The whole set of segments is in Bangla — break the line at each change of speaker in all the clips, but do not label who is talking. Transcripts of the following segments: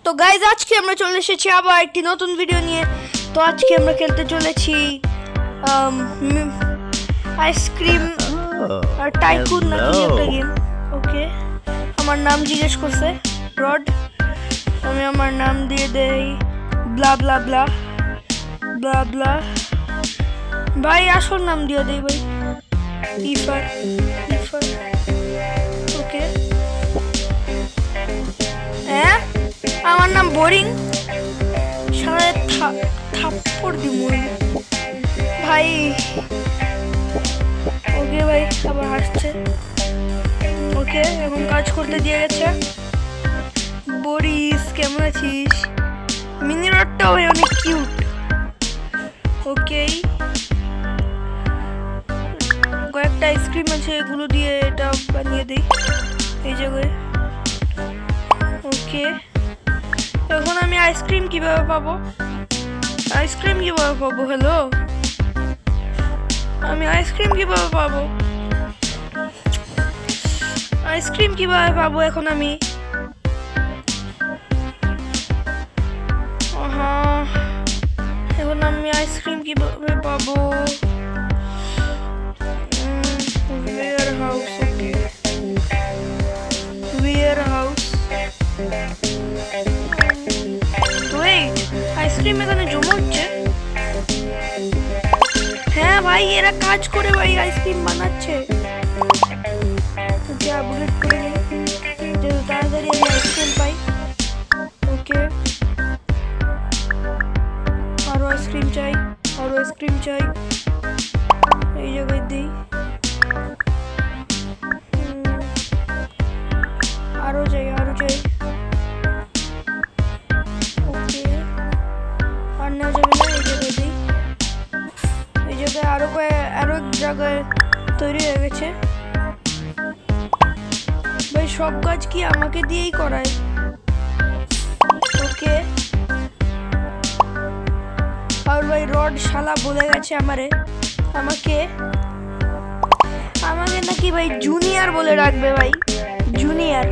তো গাইজ আজকে আমরা চলে এসেছি আবার একটি নতুন ভিডিও নিয়ে। তো আজকে আমরা খেলতে চলেছি আইসক্রিম আর টাইকুন নাকি একটা গেম। ওকে, আমার নাম জিজ্ঞেস করছে রড, আমি আমার নাম দিয়ে দেই ব্লা ব্লা ব্লা ব্লা ব্লা। ভাই আসল নাম দিয়ে দেই ভাই, ইফার ইফার। ওকে, হ্যাঁ আমার নাম বোরিং, সারা থাপ্পড় দিব ভাই। ওকে ভাই আবার হাসছে। ওকে, এখন কাজ করতে দিয়ে গেছে। বরিস কেমন আছিস? মিনি রডটাও ভাই অনেক কিউট। ওকে, কয়েকটা আইসক্রিম আছে, এগুলো দিয়ে এটা বানিয়ে দিই এই জায়গায়। ওকে, এখন আমি আইসক্রিম কিভাবে পাবো? আইসক্রিম কিভাবে পাবো? হ্যালো, আমি আইসক্রিম কিভাবে পাবো? আইসক্রিম কিভাবে পাবো এখন আমি? এখন আমি আইসক্রিম কিভাবে পাবো? Warehouse. Okay, warehouse. Wait, ice cream এখানে জমা হচ্ছে। হ্যাঁ ভাই, এরা কাজ করে ভাই, আইসক্রিম বানাচ্ছে। ওকে, আপগ্রেড করে নিই যেহেতু তাড়াতাড়ি আমি আইসক্রিম পাই। ওকে, আরো আইসক্রিম চাই, আরো আইসক্রিম চাই, এই জায়গায় দিই। আরো চাই, আরো চাই। ওকে, আর নেওয়া যাবে না, এই জায়গায় দিই। এই জায়গায় আরো এক জায়গায় তৈরি হয়ে গেছে। ভাই সব কাজ কি আমাকে দিয়েই করায়? ওকে, আর ভাই রড শালা বলে গেছে আমাকে নাকি ভাই জুনিয়র বলে রাখবে ভাই, জুনিয়র।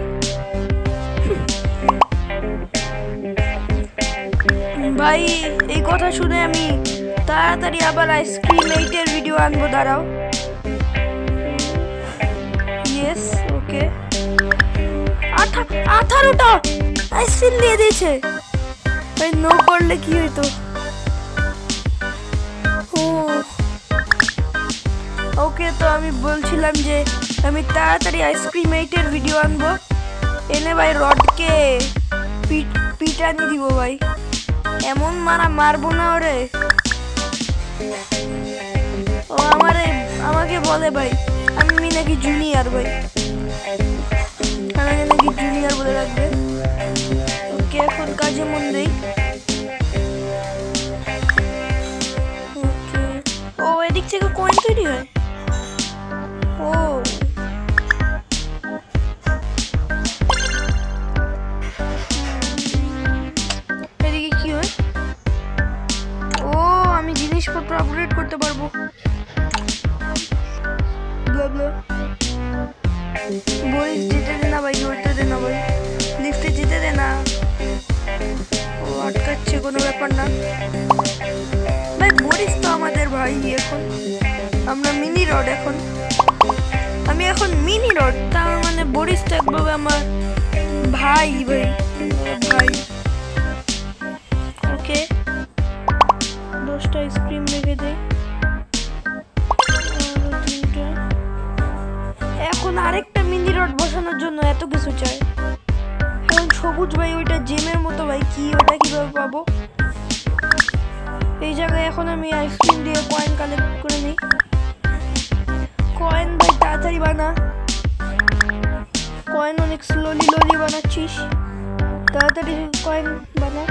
ভাই এই কথা শুনে আমি তাড়াতাড়ি আবার আইসক্রিম 8-এর ভিডিও আনবো, দাঁড়াও। ইয়েস, ওকে, 18টা আইসক্রিম দিয়ে দিয়েছে ভাই। নো করলে কি হইতো? ওকে, তো আমি বলছিলাম যে আমি তাড়াতাড়ি আইসক্রিম 8-এর ভিডিও আনবো, এনে ভাই রডকে পিটানি দিব ভাই। এমন মারবো না ওরে। ও আমাকে বলে ভাই আমি নাকি জুনিয়র ভাই, আমাকে নাকি জুনিয়র বলে রাখবে। ওকে, এখন কাজে মন দেই। ওকে, ও এদিক থেকে কয়েন তৈরি হয়। ও এদিকে কি হয়? ও আমি জিনিসপত্র আপগ্রেড করতে পারবো। বরিস যেতে দে না ভাই, ধরতে দে না ভাই, লিফটে যেতে দে না। ও আটকাচ্ছে, কোনো ব্যাপার না ভাই। বরিস তো আমাদের ভাই। এখন আমরা মিনি রড, আমি এখন মিনি রড, তার মানে বরিস তো একভাবে আমার ভাই ভাই। ওকে, 10টা আইসক্রিম রেখে দেয়। এখন আরেকটা মিনি রড বসানোর জন্য এত কিছু চাই। এখন সবুজ ভাই ওইটা জেমের মতো ভাই, কি ওটা কিভাবে পাবো? এই জায়গায় এখন আমি আইসক্রিম দিয়ে কয়েন কালেক্ট করে নিই। কয়েন ভাই তাড়াতাড়ি বানা, কয়েন অনেক স্লোলি বানাচ্ছিস, তাড়াতাড়ি কয়েন বানা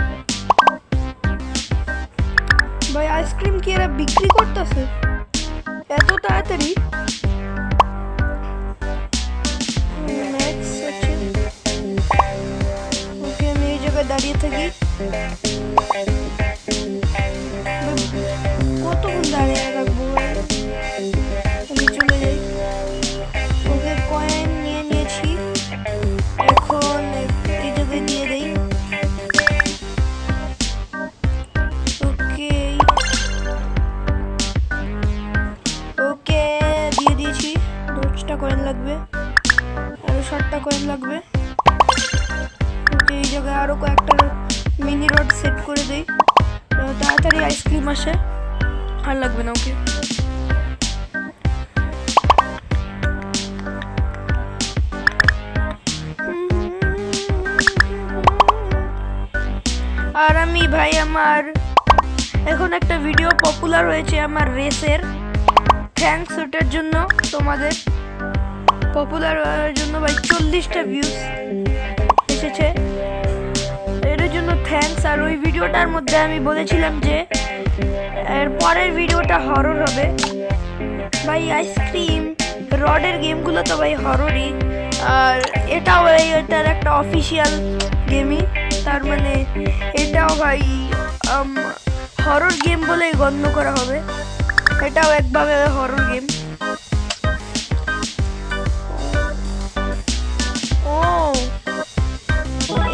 ভাই। আইসক্রিম কি এরা বিক্রি করতেছে এত তাড়াতাড়ি? ওকে, আমি এই জায়গায় দাঁড়িয়ে থাকি। কতক্ষণ দাঁড়িয়ে রাখবো? আমি চলে যাই। ওকে, কয়েন নিয়ে নিয়েছি, এখন এই জায়গায় দিয়ে দেই। আরো কয়েকটা মিনি রড সেট করে দেই, তাড়াতাড়ি আইসক্রিম আসে, আর লাগবে না। ওকে, আর আমি ভাই আমার এখন একটা ভিডিও পপুলার হয়েছে আমার রেসের, থ্যাঙ্কস ওটার জন্য, তোমাদের পপুলার হওয়ার জন্য ভাই 40টা ভিউজ এসেছে, এর জন্য থ্যাঙ্কস। আর ওই ভিডিওটার মধ্যে আমি বলেছিলাম যে এর পরের ভিডিওটা হরর হবে ভাই। আইসক্রিম রডের গেমগুলো তো ভাই হররই, আর এটাও এটার একটা অফিসিয়াল গেমই, তার মানে এটাও ভাই হরর গেম বলেই গণ্য করা হবে, এটাও একভাবে হরর গেম। ও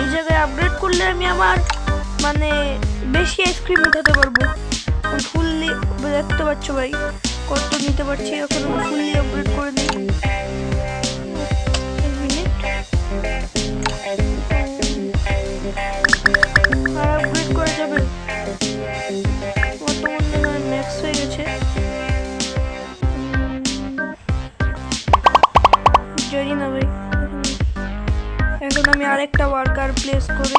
এই জায়গায় আপগ্রেড করলে আমি আমার মানে বেশি আইসক্রিম উঠাতে পারবো। ফুললি দেখতে পাচ্ছ ভাই কত নিতে পারছি, এখন আমি ফুললি আপগ্রেড করে দিই। আর আপগ্রেড করা যাবে, বর্তমানে ম্যাক্স হয়ে গেছে, জানি না ভাই। এখন আমি আরেকটা ওয়ার্কার প্লেস করি,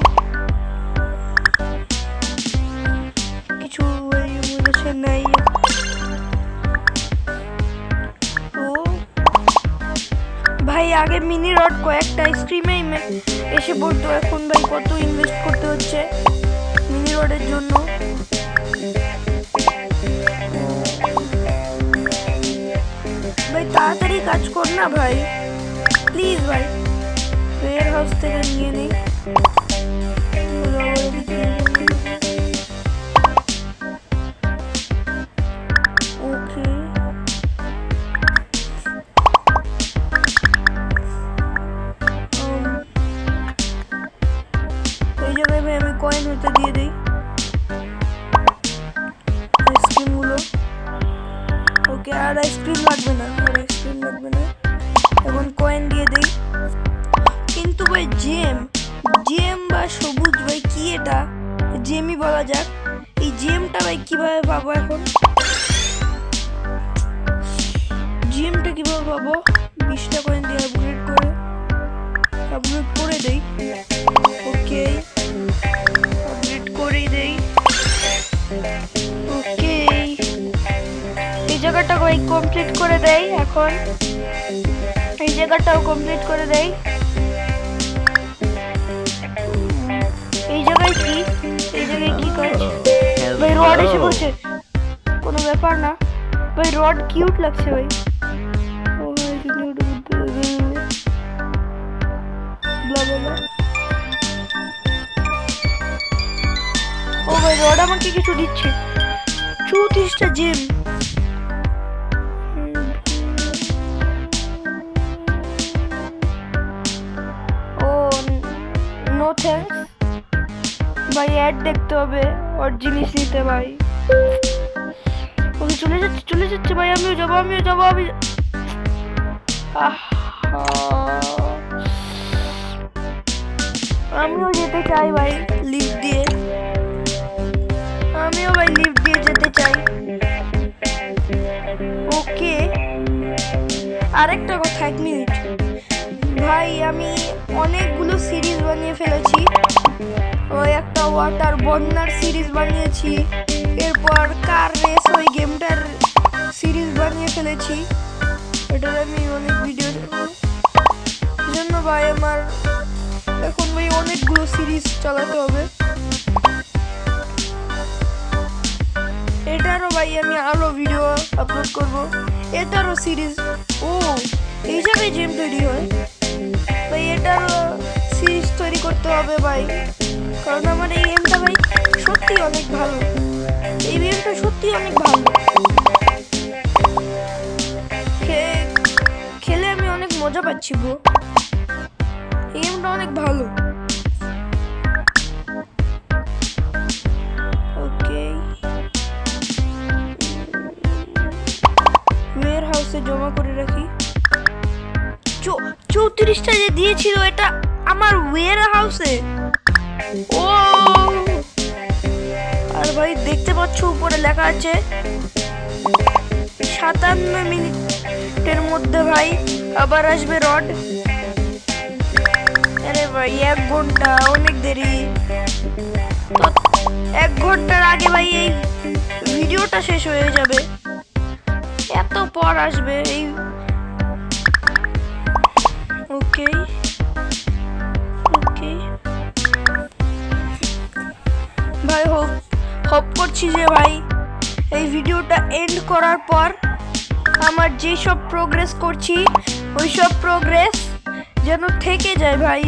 কিছু নাই। তো ভাই আগে মিনি রড কয়েকটা আইসক্রিমে এসে পড়তো, এখন ভাই কত ইনভেস্ট করতে হচ্ছে মিনি রডের জন্য। ভাই তাড়াতাড়ি কাজ কর না ভাই, প্লিজ ভাই, ওয়্যার হাউস থেকে নিয়ে নেই। ওকে, এই জায়গায় ভাই আমি কয়েন হতে দিয়ে দিই আইসক্রিমগুলো। ওকে, আর আইসক্রিম লাগবে না, আর আইসক্রিম লাগবে না, এখন কয়েন দিয়ে দেই। কিন্তু ভাই জেম বা সবুজ ভাই কি এটা, জেমই বলা যাক। এই জেমটা ভাই কিভাবে পাবো এখন, জেমটা কিভাবে পাবো? 20টা কয়েন দিয়ে আপগ্রেড করে দেই। ওকে, আপগ্রেড করে দেই। ওকে, এই জায়গাটা ভাই কমপ্লিট করে দেই, এখন এই জায়গাটাও কমপ্লিট করে দেই। এই জায়গায় কি কাজ ভাই? রড এসে বলছে, কোনো ব্যাপার না ভাই, রড কিউট লাগছে ভাই। ও ভাই রড আমাকে কিছু দিচ্ছে, 34টা জেম। ও নো থ্যাঙ্কস ভাই, অ্যাড দেখতে হবে ওর জিনিস নিতে ভাই। ওকে চলে যাচ্ছে ভাই, আমিও যাবো। আমিও যেতে চাই ভাই লিফট দিয়ে, যেতে চাই। ওকে, আরেকটা কথা, 1 মিনিট ভাই, আমি অনেকগুলো সিরিজ বানিয়ে ফেলেছি। ওই একটা ওয়াটার বন্যার সিরিজ বানিয়েছি, এরপর কার রেস ওই গেমটার সিরিজ বানিয়ে ফেলেছি, এটার আমি অনেক ভিডিও জন্য ভাই আমার এখন ভাই অনেকগুলো সিরিজ চালাতে হবে। এটারও ভাই আমি আরো ভিডিও আপলোড করব, এটারও সিরিজ। ও এই জায়গায় গেম তৈরি হয় ভাই, এটারও সিরিজ তৈরি করতে হবে ভাই, কারণ আমার এই গেমটা ভাই সত্যি অনেক ভালো, এই গেমটা সত্যি অনেক ভালো, খেলে আমি অনেক মজা পাচ্ছি ব্রো, এই গেমটা অনেক ভালো। ওকে, ওয়্যার হাউসে জমা করে রাখি। 34টা যে দিয়েছিল এটা আমার ওয়্যার হাউসে, ও আর ভাই দেখতে পাচ্ছ উপরে লেখা আছে 57 মিনিটের মধ্যে ভাই আবার আসবে রড। আরে ভাই 1 ঘন্টা অনেক দেরি, তো 1 ঘন্টার আগে ভাই এই ভিডিওটা শেষ হয়ে যাবে, এত পর আসবে এই। ওকে ওকে ভাই হোপ করছি যে ভাই এই ভিডিওটা এন্ড করার পর আমার যে সব প্রোগ্রেস করছি ওই সব প্রোগ্রেস যেন থেকে যায় ভাই,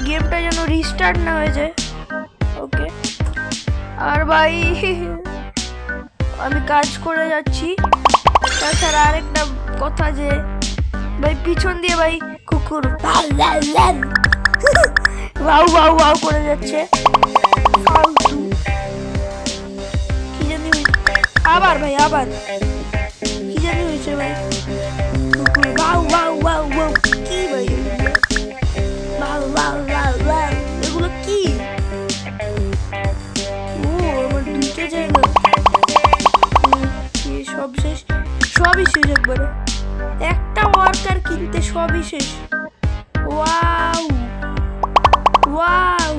গেমটা যেন রিস্টার্ট না হয়ে যায়। ওকে আর ভাই আমি কাজ করে যাচ্ছি। তাছাড়া আরেকটা কথা যে ভাই পিছন দিয়ে ভাই কুকুর ওয়াও ওয়াও ওয়াও করে যাচ্ছে, ফালতু কি জানি আবার ভাই আবার কি জানি হয়েছে ভাই, কুকুর ওয়াও ওয়াও ওয়াও ওয়াও কি ভাই ওয়াও ওয়াও ওয়াও ওয়াও এগুলো কি? ও আমার দুটো জায়গা সব শেষ, সবই শেষ একবারে, একটা ওয়ার্কার কিনতে সবই শেষ। ওয়াও ওয়াও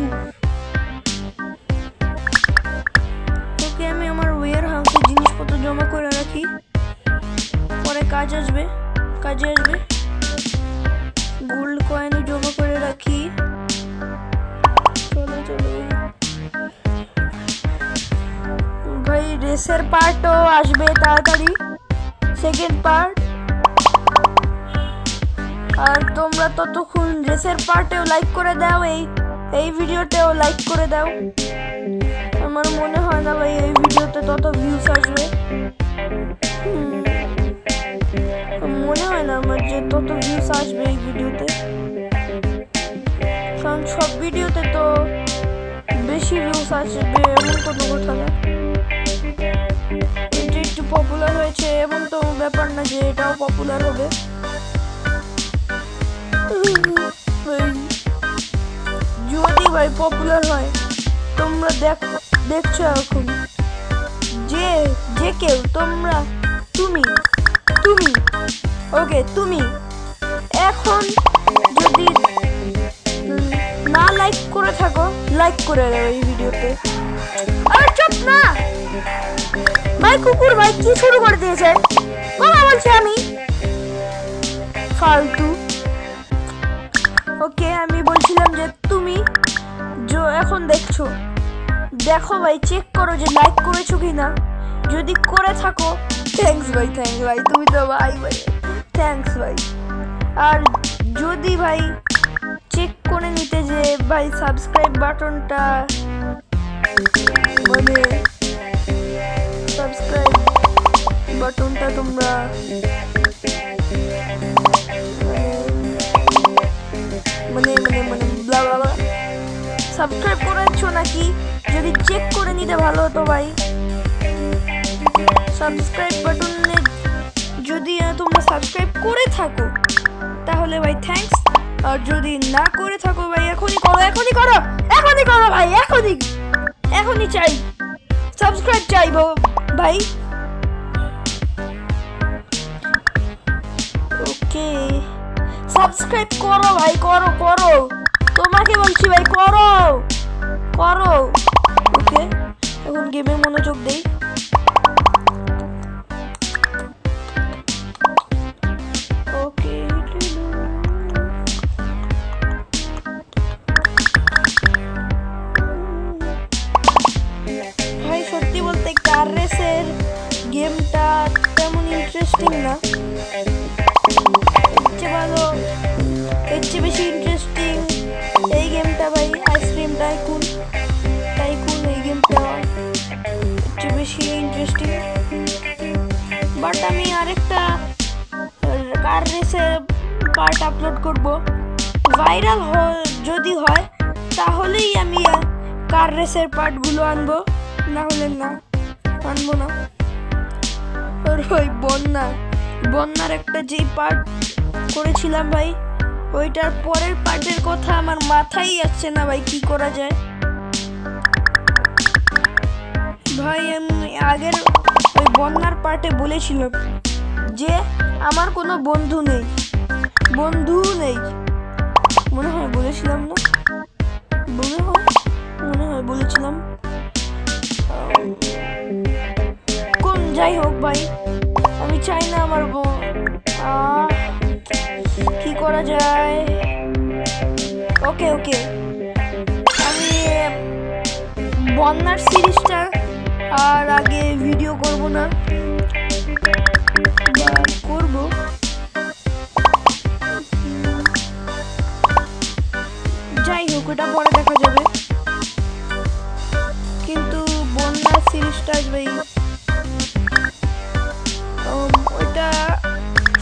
ওকে আমি আমার ওয়্যার হাউসে জিনিসপত্র জমা করে রাখি, পরে কাজে আসবে। গোল্ড কয়েন জমা করে রাখি। চলো চলো ভাই রেসের পার্টও আসবে তাড়াতাড়ি, সেকেন্ড পার্ট। আর তোমরা ততক্ষণ রেসের পার্টেও লাইক করে দাও, এই ভিডিওতেও লাইক করে দাও। আমার মনে হয় না ভাই এই ভিডিওতে তত ভিউজ আসবে, মনে হয় না আমার যে তত ভিউজ আসবে এই ভিডিওতে, কারণ সব ভিডিওতে তো বেশি ভিউজ আসবে এমন কোনো কথা না। এটা একটু পপুলার হয়েছে এমন তো ব্যাপার না যে এটাও পপুলার হবে। যদি ভাই পপুলার হয়, তোমরা দেখছো এখন যে কেউ তুমি ওকে তুমি এখন যদি না লাইক করে থাকো, লাইক করে দাও এই ভিডিওতে। আরে চুপ না ভাই, কুকুর ভাই কি শুরু করে দিয়েছে, কথা বলছি আমি, ফালতু। ওকে আমি বলছিলাম যে তুমি এখন দেখো ভাই, চেক করো যে লাইক করেছো কিনা, যদি করে থাকো থ্যাঙ্কস ভাই, তুমি তো ভাই থ্যাঙ্কস ভাই। আর যদি ভাই চেক করে নিতে যে ভাই সাবস্ক্রাইব বাটনটা তোমরা সাবস্ক্রাইব করেছো নাকি, যদি চেক করে নিতে ভালো হতো ভাই। সাবস্ক্রাইব বাটনে যদি তোমরা সাবস্ক্রাইব করে থাকো তাহলে ভাই থ্যাঙ্কস, আর যদি না করে থাকো ভাই এখনই করো ভাই, এখনই চাই সাবস্ক্রাইব চাইবো ভাই। ওকে সাবস্ক্রাইব করো ভাই, করো তোমাকে বলছি ভাই, করো। ওকে এখন গেমে মনোযোগ দেই। ওকে ভাই সত্যি বলতে কার রেসের গেমটা তেমন ইন্টারেস্টিং না, এর চেয়ে বেশি ইন্টারেস্টিং এই গেমটা ভাই, আইসক্রিম টাইকুন এই গেমটা এর চেয়ে বেশি ইন্টারেস্টিং। বাট আমি আরেকটা কার রেসের পার্ট আপলোড করব, ভাইরাল যদি হয় তাহলেই আমি কার রেসের পার্টগুলো আনবো, না হলে আনবো না। আর ওই বন্যার একটা যেই পার্ট করেছিলাম ভাই, ওইটার পরের পার্টের কথা আমার মাথায় আসছে না ভাই, কি করা যায় ভাই। আমি আগের ওই বন্যার পার্টে বলেছিলাম যে আমার কোনো বন্ধু নেই মনে হয় বলেছিলাম না, মনে হয় বলেছিলাম। কোন যাই হোক ভাই, আমি চাই না আমার কি করা যায়। ওকে আমি বন্যার সিরিজটা আর আগে ভিডিও করব না, করব যাই হোক, ওটা পরে দেখা যাবে। কিন্তু বন্যার সিরিজটা ভাই ওইটা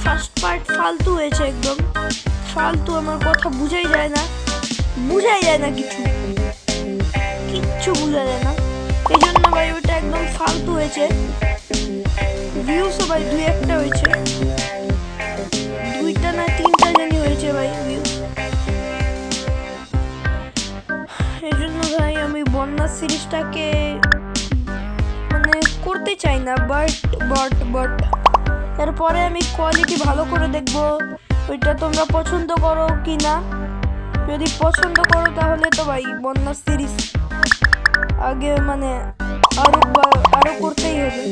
ফার্স্ট পার্ট ফালতু হয়েছে, একদম ফালতু। আমার কথা বুঝাই যায় না কিচ্ছু বোঝা যায় না। এই জন্য ভাই ওইটা একদম ফালতু হয়েছে। ভিউসও ভাই 2-1টা হয়েছে, 2টা না 3টা জানি হয়েছে ভাই ভিউস। এই জন্য ভাই আমি বন্যা সিরিজটাকে মানে করতে চাই না, বাট এরপরে আমি কোয়ালিটি ভালো করে দেখবো ওইটা তোমরা পছন্দ করো কি না। যদি পছন্দ করো তাহলে তো ভাই বন্যা সিরিজ আগে মানে আরো করতেই হবে।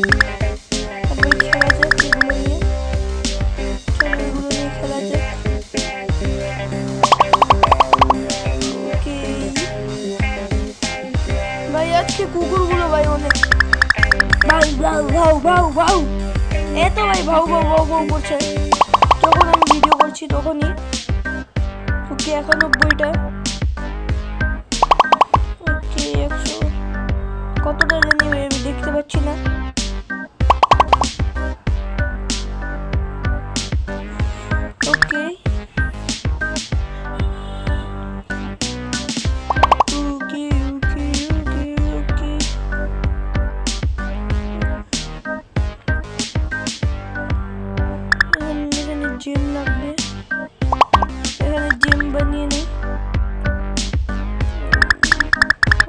খেলা যাক এগুলো নিয়ে, খেলা যাক। ভাই আজকে কুকুরগুলো ভাই অনেক ভাউ এত ভাই ভাউ করছে যখন আমি ভিডিও করছি তখনই। ওকে 91টা, ওকে 100, কতটা জানি আমি দেখতে পাচ্ছি না। ওকে জিম লাগবে, এখানে জিম বানিয়ে নেই।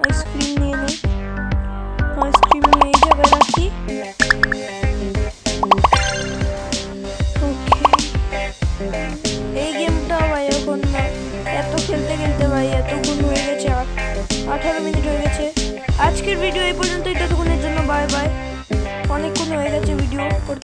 আইসক্রিম নিয়ে নেই, আইসক্রিম নিয়ে এই জায়গায় রাখি। এই গেমটা ভাই এখন না, এত খেলতে ভাই এতক্ষণ হয়ে গেছে, 18 মিনিট হয়ে গেছে। আজকের ভিডিও এই পর্যন্তই, ততক্ষণের জন্য বাই বাই।